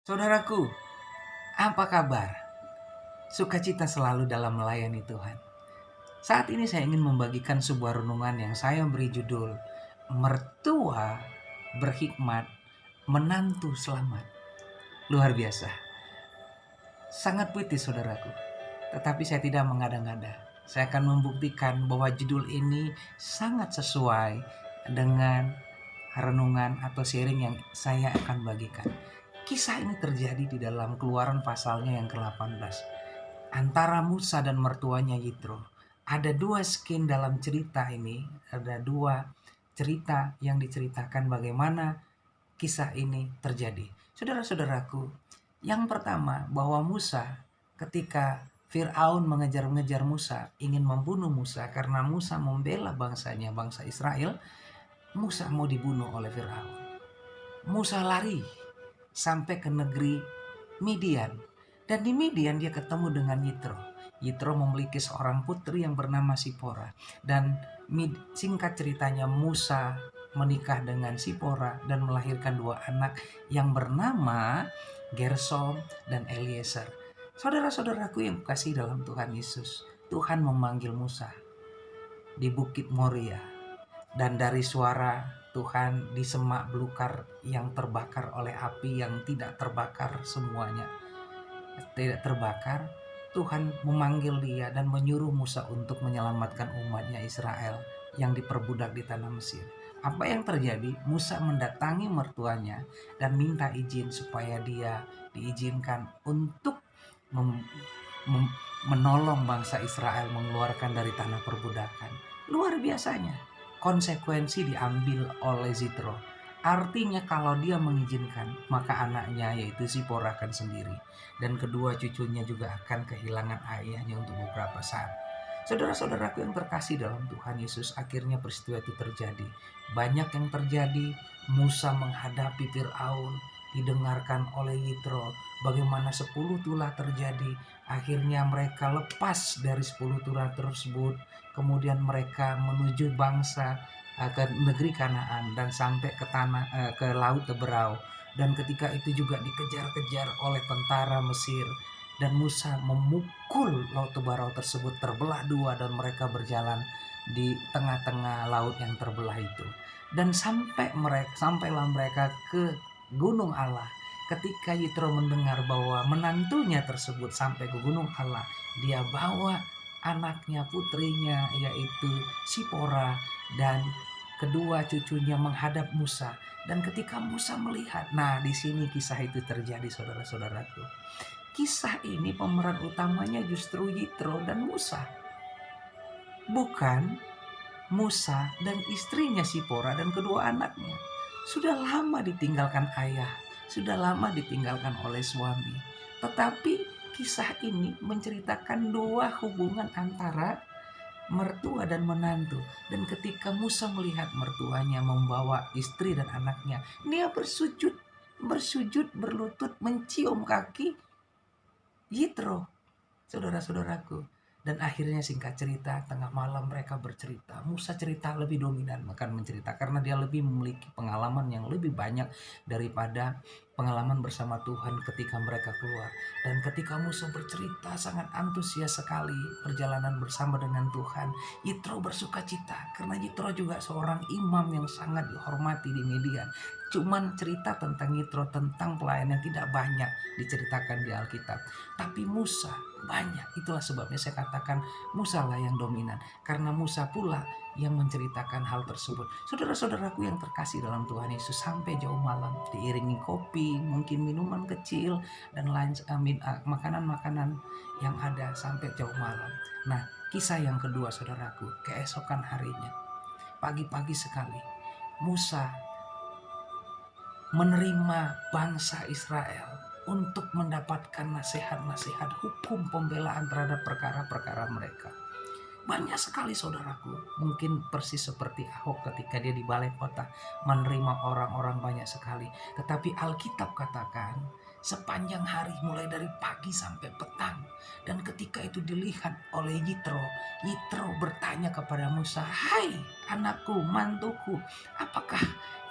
Saudaraku, apa kabar? Sukacita selalu dalam melayani Tuhan. Saat ini saya ingin membagikan sebuah renungan yang saya beri judul Mertua Berhikmat, Menantu Selamat. Luar biasa. Sangat puitis saudaraku. Tetapi saya tidak mengada-ngada. Saya akan membuktikan bahwa judul ini sangat sesuai dengan renungan atau sharing yang saya akan bagikan. Kisah ini terjadi di dalam Keluaran pasalnya yang ke-18. Antara Musa dan mertuanya Yitro. Ada dua skin dalam cerita ini. Ada dua cerita yang diceritakan bagaimana kisah ini terjadi. Saudara-saudaraku, yang pertama bahwa Musa ketika Fir'aun mengejar-ngejar Musa, ingin membunuh Musa karena Musa membela bangsanya, bangsa Israel. Musa mau dibunuh oleh Fir'aun. Musa lari sampai ke negeri Midian. Dan di Midian dia ketemu dengan Yitro. Yitro memiliki seorang putri yang bernama Sipora. Dan singkat ceritanya Musa menikah dengan Sipora dan melahirkan dua anak yang bernama Gersom dan Eliezer. Saudara-saudaraku yang kasih dalam Tuhan Yesus, Tuhan memanggil Musa di Bukit Moria. Dan dari suara Tuhan di semak belukar yang terbakar oleh api yang tidak terbakar semuanya. Tidak terbakar, Tuhan memanggil dia dan menyuruh Musa untuk menyelamatkan umatnya Israel yang diperbudak di tanah Mesir. Apa yang terjadi? Musa mendatangi mertuanya dan minta izin supaya dia diizinkan untuk menolong bangsa Israel mengeluarkan dari tanah perbudakan. Luar biasanya, konsekuensi diambil oleh Yitro. Artinya kalau dia mengizinkan, maka anaknya yaitu Zipora akan sendiri. Dan kedua cucunya juga akan kehilangan ayahnya untuk beberapa saat. Saudara-saudaraku yang terkasih dalam Tuhan Yesus, akhirnya peristiwa itu terjadi. Banyak yang terjadi. Musa menghadapi Fir'aun, didengarkan oleh Yitro bagaimana 10 tulah terjadi. Akhirnya mereka lepas dari 10 tulah tersebut. Kemudian mereka menuju bangsa ke negeri Kanaan dan sampai ke laut Teberau. Dan ketika itu juga dikejar-kejar oleh tentara Mesir. Dan Musa memukul laut Teberau tersebut terbelah dua dan mereka berjalan di tengah-tengah laut yang terbelah itu. Dan sampailah mereka ke Gunung Allah. Ketika Yitro mendengar bahwa menantunya tersebut sampai ke Gunung Allah, dia bawa anaknya, putrinya yaitu Sipora dan kedua cucunya menghadap Musa. Dan ketika Musa melihat, nah di sini kisah itu terjadi saudara-saudaraku. Kisah ini pemeran utamanya justru Yitro dan Musa. Bukan Musa dan istrinya Sipora dan kedua anaknya. Sudah lama ditinggalkan ayah, sudah lama ditinggalkan oleh suami. Tetapi kisah ini menceritakan dua hubungan antara mertua dan menantu. Dan ketika Musa melihat mertuanya membawa istri dan anaknya, dia bersujud berlutut mencium kaki Yitro, saudara-saudaraku. Dan akhirnya singkat cerita, tengah malam mereka bercerita. Musa cerita lebih dominan akan mencerita karena dia lebih memiliki pengalaman yang lebih banyak daripada pengalaman bersama Tuhan ketika mereka keluar. Dan ketika Musa bercerita sangat antusias sekali perjalanan bersama dengan Tuhan, Yitro bersuka cita karena Yitro juga seorang imam yang sangat dihormati di Midian. Cuman cerita tentang Yitro, tentang pelayanan tidak banyak diceritakan di Alkitab. Tapi Musa banyak. Itulah sebabnya saya katakan Musa lah yang dominan. Karena Musa pula yang menceritakan hal tersebut. Saudara-saudaraku yang terkasih dalam Tuhan Yesus, sampai jauh malam diiringi kopi, mungkin minuman kecil dan lain makanan-makanan yang ada sampai jauh malam. Nah, kisah yang kedua saudaraku, keesokan harinya, pagi-pagi sekali, Musa menerima bangsa Israel untuk mendapatkan nasihat-nasihat hukum pembelaan terhadap perkara-perkara mereka. Banyak sekali saudaraku, mungkin persis seperti Ahok ketika dia di balai kota menerima orang-orang banyak sekali. Tetapi Alkitab katakan sepanjang hari mulai dari pagi sampai petang. Dan ketika itu dilihat oleh Yitro, Yitro bertanya kepada Musa, "Hai anakku, mantuku, apakah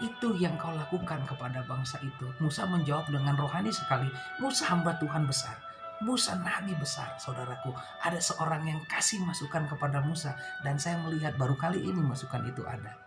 Itu yang kau lakukan kepada bangsa itu. Musa menjawab dengan rohani sekali. Musa hamba Tuhan besar. Musa nabi besar, saudaraku. Ada seorang yang kasih masukan kepada Musa. Dan saya melihat baru kali ini masukan itu ada.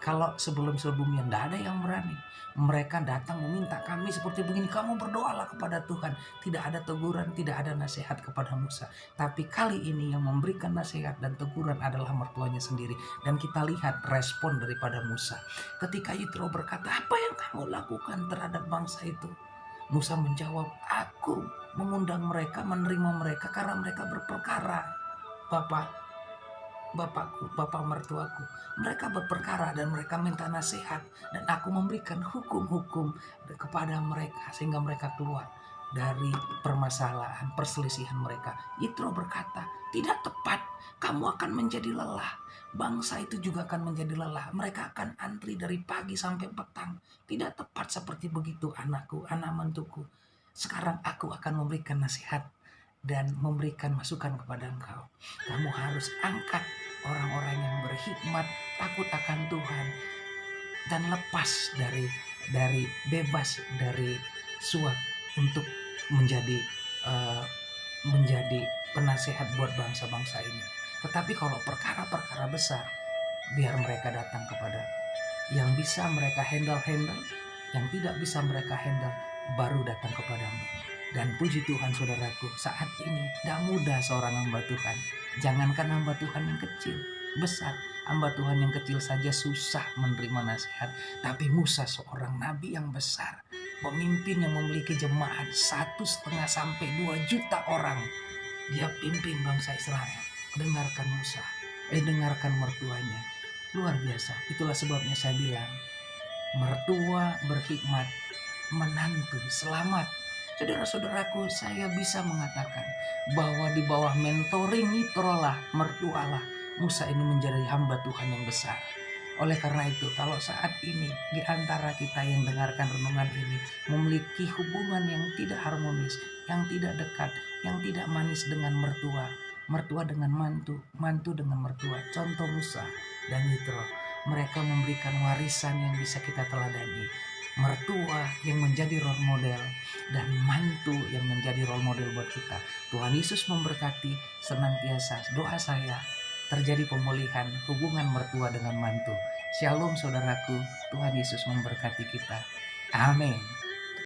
Kalau sebelum-sebelumnya tidak ada yang berani. Mereka datang meminta kami seperti begini. Kamu berdoalah kepada Tuhan. Tidak ada teguran, tidak ada nasihat kepada Musa. Tapi kali ini yang memberikan nasihat dan teguran adalah mertuanya sendiri. Dan kita lihat respon daripada Musa. Ketika Yitro berkata, apa yang kamu lakukan terhadap bangsa itu? Musa menjawab, aku mengundang mereka, menerima mereka karena mereka berperkara. Bapakku, bapak mertuaku, mereka berperkara dan mereka minta nasihat, dan aku memberikan hukum-hukum kepada mereka sehingga mereka keluar dari permasalahan perselisihan mereka. Yitro berkata, tidak tepat, kamu akan menjadi lelah, bangsa itu juga akan menjadi lelah, mereka akan antri dari pagi sampai petang. Tidak tepat seperti begitu anakku, anak mentuku. Sekarang aku akan memberikan nasihat dan memberikan masukan kepada engkau. Kamu harus angkat orang-orang yang berhikmat, takut akan Tuhan, dan lepas dari bebas dari suap untuk menjadi uh, menjadi penasehat buat bangsa-bangsa ini. Tetapi kalau perkara-perkara besar, biar mereka datang kepada yang bisa mereka handle, yang tidak bisa mereka handle baru datang kepadamu. Dan puji Tuhan saudaraku, saat ini tidak mudah seorang hamba Tuhan. Jangankan hamba Tuhan yang kecil, besar. Hamba Tuhan yang kecil saja susah menerima nasihat. Tapi Musa seorang nabi yang besar, pemimpin yang memiliki jemaat 1,5 sampai 2 juta orang. Dia pimpin bangsa Israel. Dengarkan Musa, dengarkan mertuanya. Luar biasa. Itulah sebabnya saya bilang, mertua berhikmat, menantu selamat. Saudara-saudaraku, saya bisa mengatakan bahwa di bawah mentoring Yitro lah, mertualah, Musa ini menjadi hamba Tuhan yang besar. Oleh karena itu, kalau saat ini di antara kita yang dengarkan renungan ini memiliki hubungan yang tidak harmonis, yang tidak dekat, yang tidak manis dengan mertua, mertua dengan mantu, mantu dengan mertua. Contoh Musa dan Yitro, mereka memberikan warisan yang bisa kita teladani. Mertua yang menjadi role model dan mantu yang menjadi role model buat kita. Tuhan Yesus memberkati senantiasa. Doa saya terjadi pemulihan hubungan mertua dengan mantu. Shalom saudaraku, Tuhan Yesus memberkati kita. Amin.